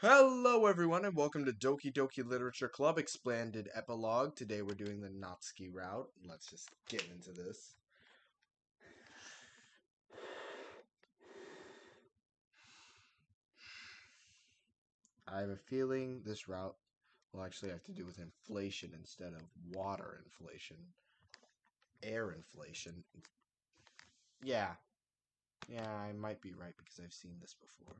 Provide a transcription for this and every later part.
Hello everyone and welcome to Doki Doki Literature Club Expanded Epilogue. Today we're doing the Natsuki Route. Let's just get into this. I have a feeling this route will actually have to do with inflation instead of water inflation. Air inflation. Yeah. Yeah, I might be right because I've seen this before.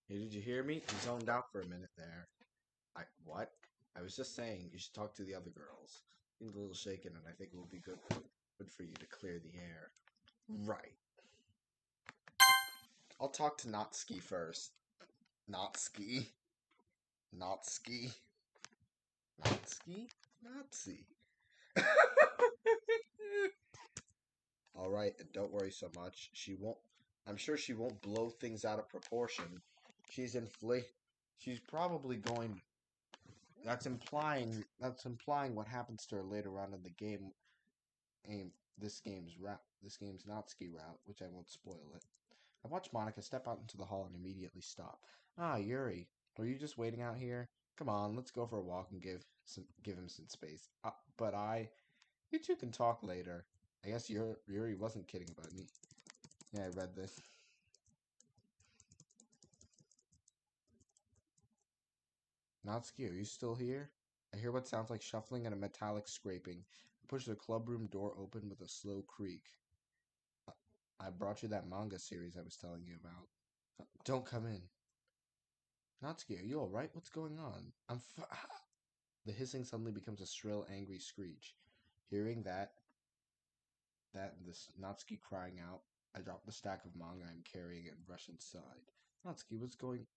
Hey, did you hear me? You zoned out for a minute there. What? I was just saying you should talk to the other girls. Seems a little shaken, and I think it will be good for you to clear the air. Right. I'll talk to Natsuki first. Natsuki. Natsuki. Natsuki? Nazi. Alright, and don't worry so much. I'm sure she won't blow things out of proportion. She's probably going. That's implying what happens to her later on in the game. This game's Natsuki route, which I won't spoil it. I watched Monica step out into the hall and immediately stop. Ah, Yuri, were you just waiting out here? Come on, let's go for a walk and give him some space. You two can talk later. I guess Yuri wasn't kidding about me. Yeah, I read this. Natsuki, are you still here? I hear what sounds like shuffling and a metallic scraping. I push the clubroom door open with a slow creak. I brought you that manga series I was telling you about. Don't come in. Natsuki, are you alright? What's going on? The hissing suddenly becomes a shrill, angry screech. Hearing that and this Natsuki crying out, I drop the stack of manga I'm carrying and rush inside. Natsuki, what's going...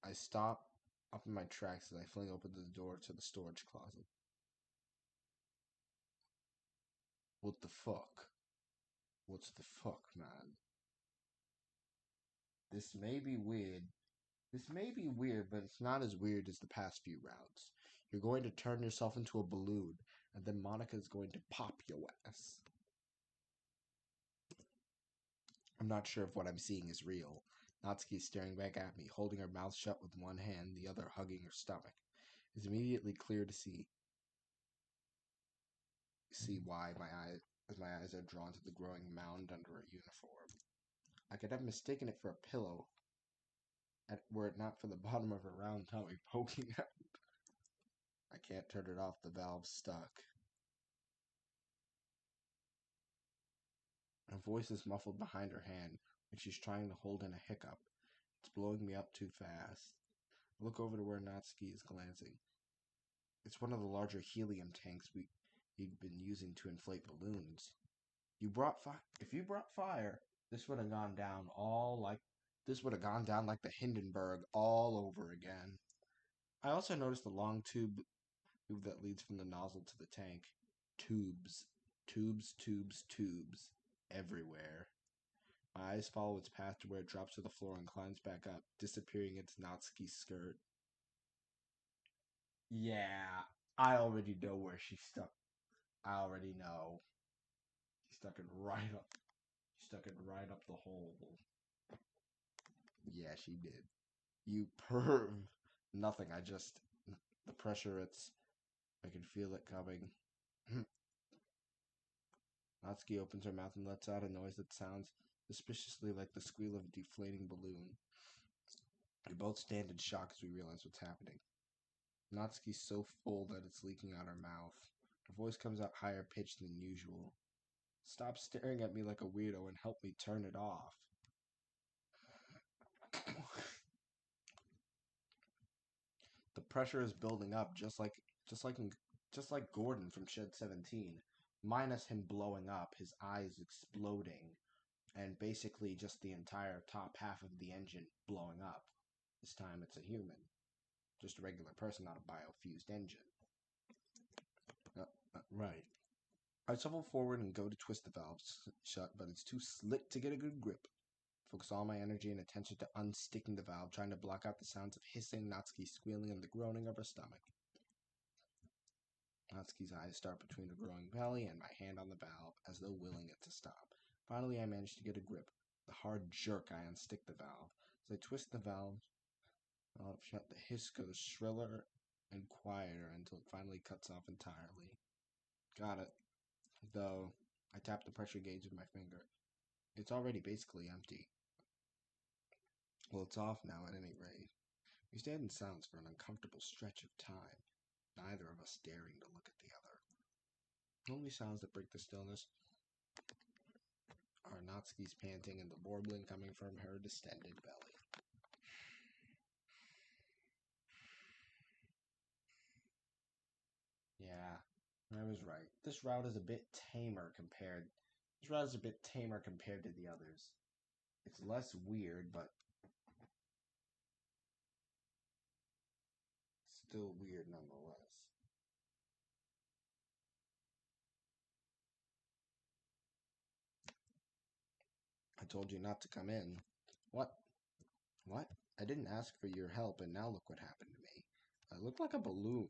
I stop up in my tracks as I fling open the door to the storage closet. What the fuck? What's the fuck, man? This may be weird. But it's not as weird as the past few rounds. You're going to turn yourself into a balloon, and then Monica is going to pop your ass. I'm not sure if what I'm seeing is real. Natsuki is staring back at me, holding her mouth shut with one hand, the other hugging her stomach. It's immediately clear to see why my eyes are drawn to the growing mound under her uniform. I could have mistaken it for a pillow, were it not for the bottom of her round tummy poking out. I can't turn it off, the valve's stuck. Her voice is muffled behind her hand, like she's trying to hold in a hiccup. It's blowing me up too fast. I look over to where Natsuki is glancing. It's one of the larger helium tanks we'd been using to inflate balloons. If you brought fire, this would have gone down like the Hindenburg all over again. I also noticed the long tube that leads from the nozzle to the tank. Tubes. Tubes. Everywhere. My eyes follow its path to where it drops to the floor and climbs back up, disappearing into Natsuki's skirt. Yeah, I already know where she's stuck. I already know. She stuck it right up. She stuck it right up the hole. Yeah, she did. You perv. Nothing, the pressure, I can feel it coming. Natsuki opens her mouth and lets out a noise that sounds suspiciously like the squeal of a deflating balloon. We both stand in shock as we realize what's happening. Natsuki's so full that it's leaking out her mouth. Her voice comes out higher pitched than usual. Stop staring at me like a weirdo and help me turn it off. The pressure is building up, just like Gordon from Shed 17, minus him blowing up, his eyes exploding, and basically just the entire top half of the engine blowing up. This time it's a human, just a regular person, not a biofused engine. Right. I shuffle forward and go to twist the valves shut, but it's too slick to get a good grip. Focus all my energy and attention to unsticking the valve, trying to block out the sounds of hissing, Natsuki squealing, and the groaning of her stomach. Natsuki's eyes start between her growing belly and my hand on the valve, as though willing it to stop. Finally, I manage to get a grip. With a hard jerk, I unstick the valve. As I twist the valve shut, the hiss goes shriller and quieter until it finally cuts off entirely. Got it. Though, I tap the pressure gauge with my finger. It's already basically empty. Well, it's off now at any rate. We stand in silence for an uncomfortable stretch of time, neither of us daring to look at the other. The only sounds that break the stillness are Natsuki's panting and the warbling coming from her distended belly. Yeah, I was right. This route is a bit tamer compared. This route is a bit tamer compared to the others. It's less weird, but still weird nonetheless. I told you not to come in. What? What? I didn't ask for your help, and now look what happened to me. I look like a balloon.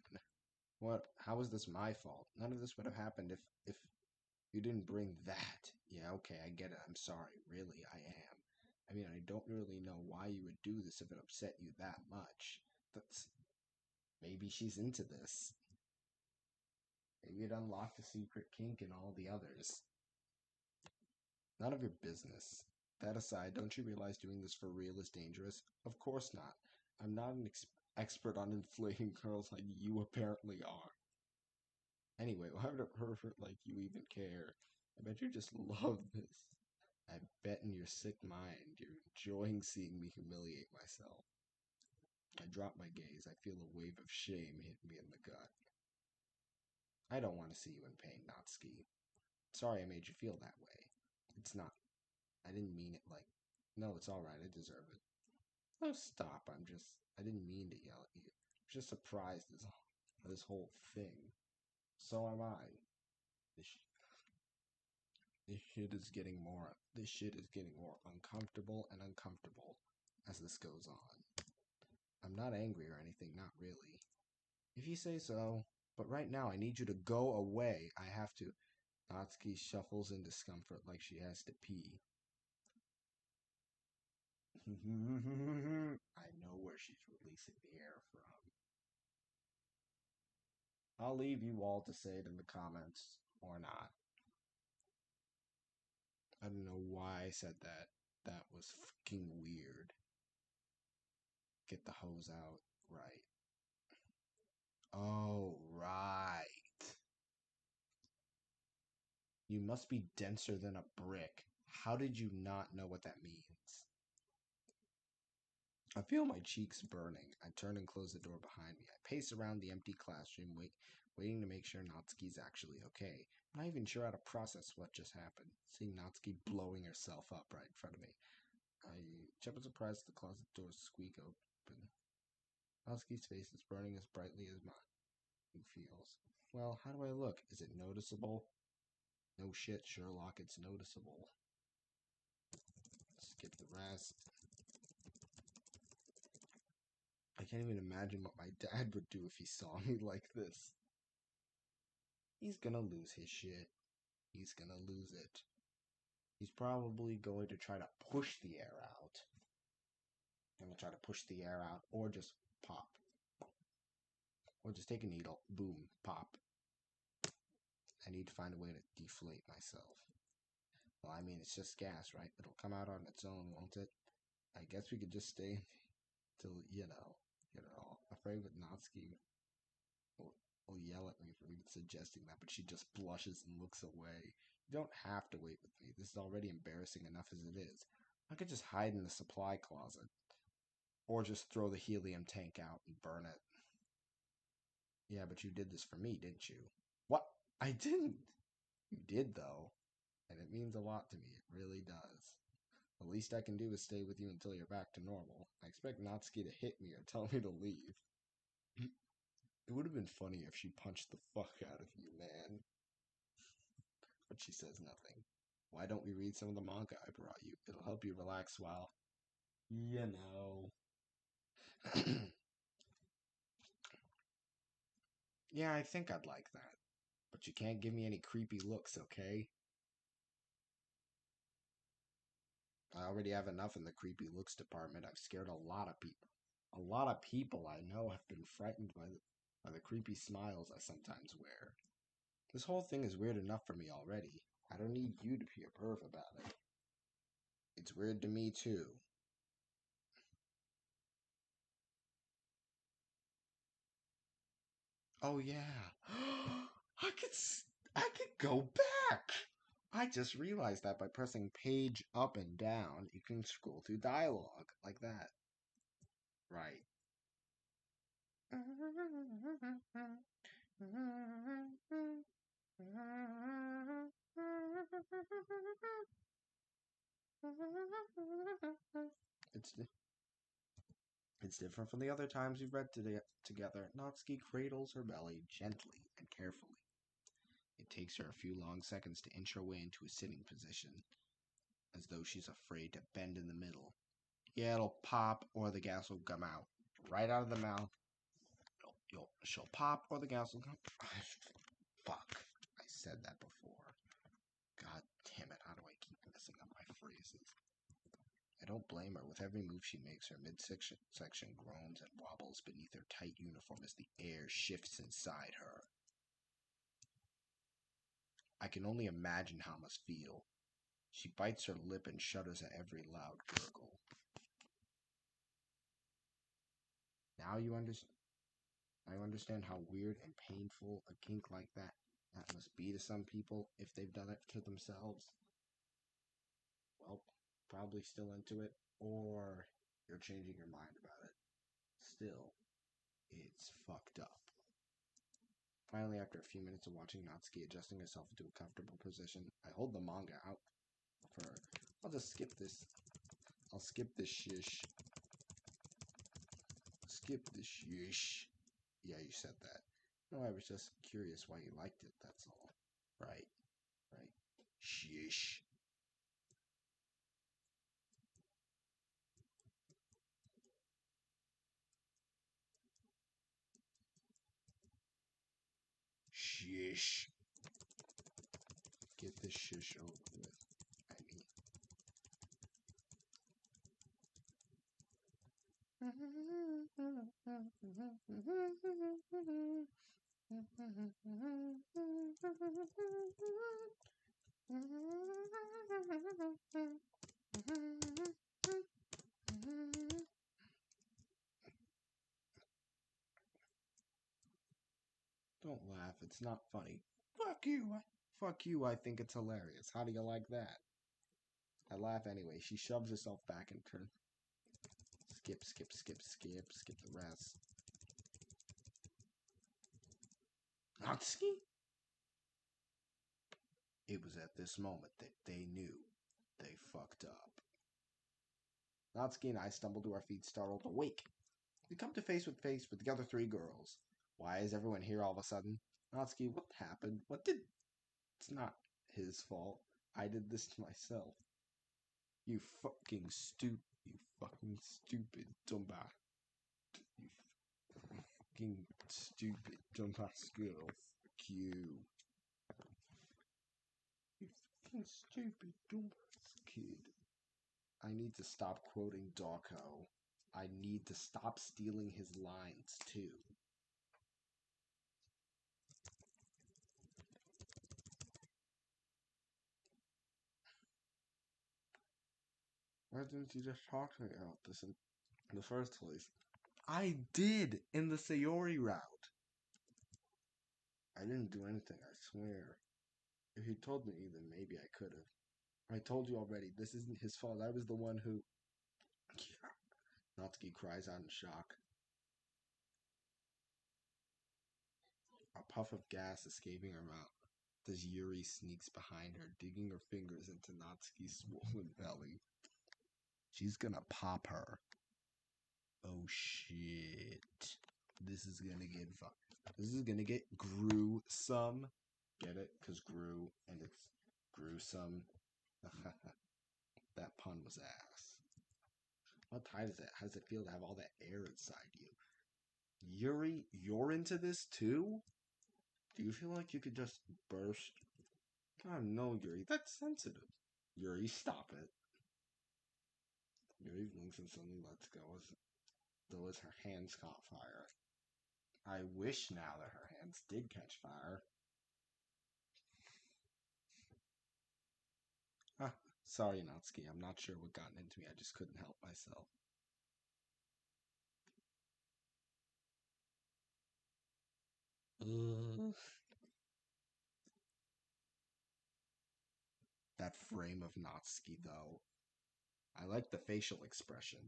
What? How is this my fault? None of this would have happened if you didn't bring that. Yeah, okay, I get it. I'm sorry. Really, I am. I mean, I don't really know why you would do this if it upset you that much. But maybe she's into this. Maybe it unlocked a secret kink in all the others. None of your business. That aside, don't you realize doing this for real is dangerous? Of course not. I'm not an expert on inflating girls like you apparently are. Anyway, why would a pervert like you even care? I bet you just love this. I bet in your sick mind you're enjoying seeing me humiliate myself. I drop my gaze. I feel a wave of shame hit me in the gut. I don't want to see you in pain, Natsuki. Sorry I made you feel that way. It's not. I didn't mean it like. No, it's alright. I deserve it. Oh, stop. I didn't mean to yell at you. I'm just surprised this whole thing. So am I. This, this shit is getting more. This shit is getting more uncomfortable and uncomfortable as this goes on. I'm not angry or anything, not really. If you say so. But right now, I need you to go away. I have to. Natsuki shuffles in discomfort like she has to pee. I know where she's releasing the air from. I'll leave you all to say it in the comments or not. I don't know why I said that. That was fucking weird. Get the hose out. Right. Oh, right. You must be denser than a brick. How did you not know what that means? I feel my cheeks burning. I turn and close the door behind me. I pace around the empty classroom, waiting to make sure Natsuki's actually okay. I'm not even sure how to process what just happened. Seeing Natsuki blowing herself up right in front of me. I jump in surprise as the closet doors squeak open. Natsuki's face is burning as brightly as mine feels. Well, how do I look? Is it noticeable? No shit, Sherlock, it's noticeable. Skip the rest. I can't even imagine what my dad would do if he saw me like this. He's gonna lose his shit. He's gonna lose it. He's probably going to try to push the air out. Gonna try to push the air out, or just pop. Or just take a needle. Boom. Pop. I need to find a way to deflate myself. Well, I mean, it's just gas, right? It'll come out on its own, won't it? I guess we could just stay till, get it all. Afraid with Natsuki will yell at me for even suggesting that, but she just blushes and looks away. You don't have to wait with me. This is already embarrassing enough as it is. I could just hide in the supply closet. Or just throw the helium tank out and burn it. Yeah, but you did this for me, didn't you? What? I didn't. You did, though. And it means a lot to me. It really does. The least I can do is stay with you until you're back to normal. I expect Natsuki to hit me or tell me to leave. It would have been funny if she punched the fuck out of you, man. But she says nothing. Why don't we read some of the manga I brought you? It'll help you relax while... You know. Yeah, I think I'd like that. But you can't give me any creepy looks, okay? I already have enough in the creepy looks department. I've scared a lot of people. A lot of people I know have been frightened by the creepy smiles I sometimes wear. This whole thing is weird enough for me already. I don't need you to be a perv about it. It's weird to me too. Oh yeah. I could go back. I just realized that by pressing page up and down, you can scroll through dialogue like that. Right. It's it's different from the other times we've read together. Natsuki cradles her belly gently and carefully. It takes her a few long seconds to inch her way into a sitting position, as though she's afraid to bend in the middle. Yeah, it'll pop or the gas will come out. Right out of the mouth. She'll pop or the gas will come. Fuck. I said that before. God damn it, how do I keep messing up my phrases? I don't blame her. With every move she makes, her midsection groans and wobbles beneath her tight uniform as the air shifts inside her. I can only imagine how it must feel. She bites her lip and shudders at every loud gurgle. Now I understand how weird and painful a kink like that must be to some people if they've done it to themselves. Well, probably still into it, or you're changing your mind about it. Still, it's fucked up. Finally, after a few minutes of watching Natsuki adjusting herself into a comfortable position, I hold the manga out for her. I'll just skip this. I'll skip this shish. Skip this shish. Yeah, you said that. No, I was just curious why you liked it, that's all. Right, right. Shish. Shish. Get this shish over with. I mean. Don't laugh, it's not funny. Fuck you. Fuck you, I think it's hilarious. How do you like that? I laugh anyway. She shoves herself back and turns. Skip, skip, skip, skip, skip the rest. Natsuki? It was at this moment that they knew they fucked up. Natsuki and I stumbled to our feet, startled, awake. We come to face with the other three girls. Why is everyone here all of a sudden? Natsuki, what happened? What did... It's not his fault. I did this to myself. You fucking stupid dumbass. You fucking stupid dumbass girl. Fuck you. You fucking stupid dumbass kid. I need to stop quoting Dawko. I need to stop stealing his lines, too. Why didn't you just talk to me about this in the first place? I did in the Sayori route. I didn't do anything, I swear. If you told me, then maybe I could have. I told you already, this isn't his fault. I was the one who... Natsuki cries out in shock. A puff of gas escaping her mouth. As Yuri sneaks behind her, digging her fingers into Natsuki's swollen belly. She's gonna pop her. Oh shit. This is gonna get fun. This is gonna get gruesome. Get it? Because grew, and it's gruesome. That pun was ass. How tight is it? How does it feel to have all that air inside you? Yuri, you're into this too? Do you feel like you could just burst? God, no, Yuri, that's sensitive. Yuri, stop it. Yuri blinks and suddenly lets go as her hands caught fire. I wish now that her hands did catch fire. Ah, sorry, Natsuki. I'm not sure what got into me. I just couldn't help myself. That frame of Natsuki, though. I like the facial expression.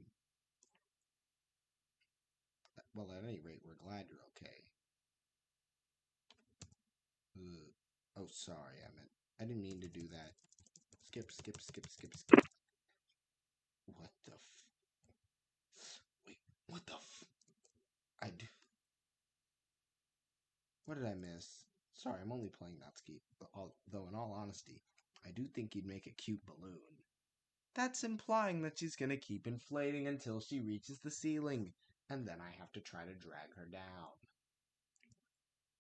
Well, at any rate, we're glad you're okay. Oh, sorry, I didn't mean to do that. Skip. What the Wait, what the I do. What did I miss? Sorry, I'm only playing Natsuki. Though, in all honesty, I do think you'd make a cute balloon. That's implying that she's gonna keep inflating until she reaches the ceiling, and then I have to try to drag her down.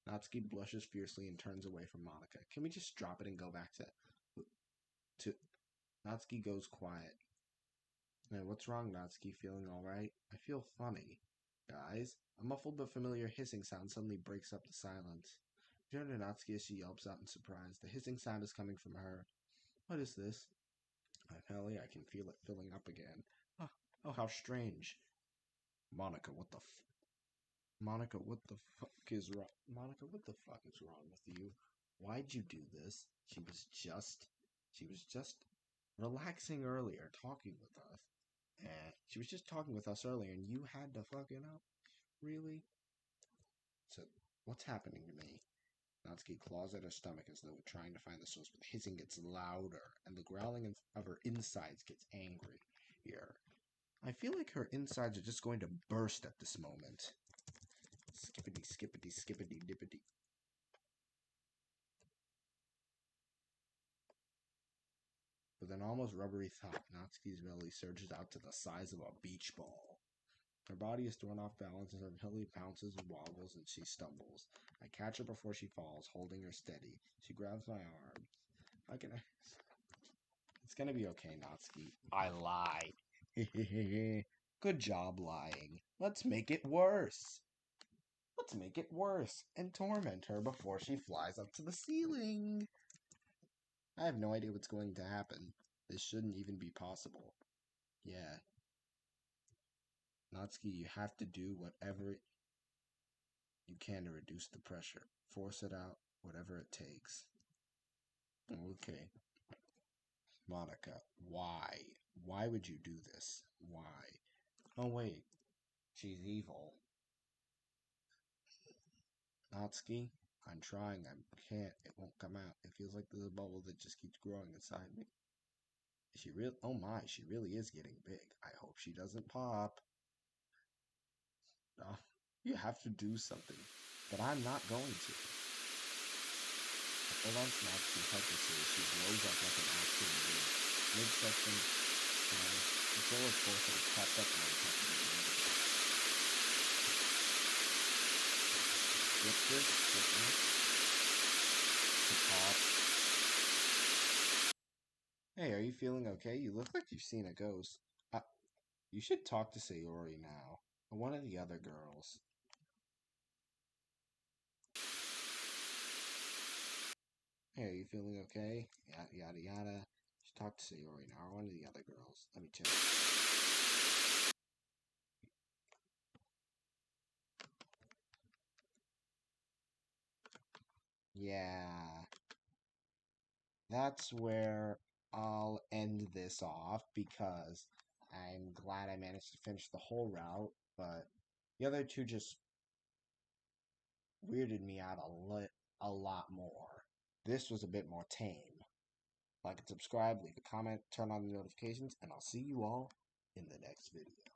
Natsuki blushes fiercely and turns away from Monica. Can we just drop it and go back to... Natsuki goes quiet. Hey, what's wrong, Natsuki? Feeling alright? I feel funny. Guys, a muffled but familiar hissing sound suddenly breaks up the silence. You turn to Natsuki as she yelps out in surprise. The hissing sound is coming from her. What is this? Finally, I can feel it filling up again. Oh, how strange. Monica, what the Monica, what the fuck is wrong? Monica, what the fuck is wrong with you? Why'd you do this? She was just relaxing earlier, talking with us. And she was just talking with us earlier, and you had to fuck it up? Really? So, what's happening to me? Natsuki claws at her stomach as though trying to find the source, but the hissing gets louder, and the growling of her insides gets angry. Here, I feel like her insides are just going to burst at this moment. Skippity, dippity. With an almost rubbery thought, Natsuki's belly surges out to the size of a beach ball. Her body is thrown off balance as her belly bounces and wobbles and she stumbles. I catch her before she falls, holding her steady. She grabs my arm. How can I... It's gonna be okay, Natsuki. I lie. Good job lying. Let's make it worse. Let's make it worse and torment her before she flies up to the ceiling. I have no idea what's going to happen. This shouldn't even be possible. Yeah. Natsuki, you have to do whatever you can to reduce the pressure. Force it out, whatever it takes. Okay. Monica, why? Why would you do this? Why? Oh, wait. She's evil. Natsuki, I'm trying. I can't. It won't come out. It feels like there's a bubble that just keeps growing inside me. She really... Oh my, she really is getting big. I hope she doesn't pop. You have to do something. But I'm not going to. I hold on to Natsuki helplessly as she blows up like an actual balloon. Mid-section, the flow of force that is popped up on the top of the balloon. Flip this, to pop. Hey, are you feeling okay? You look like you've seen a ghost. You should talk to Sayori now. Or one of the other girls. Hey, are you feeling okay? Yada yada. Just talk to Sayori now, or one of the other girls. Let me check. Yeah. That's where I'll end this off because I'm glad I managed to finish the whole route, but the other two just weirded me out a lot more. This was a bit more tame. Like and subscribe, leave a comment, turn on the notifications, and I'll see you all in the next video.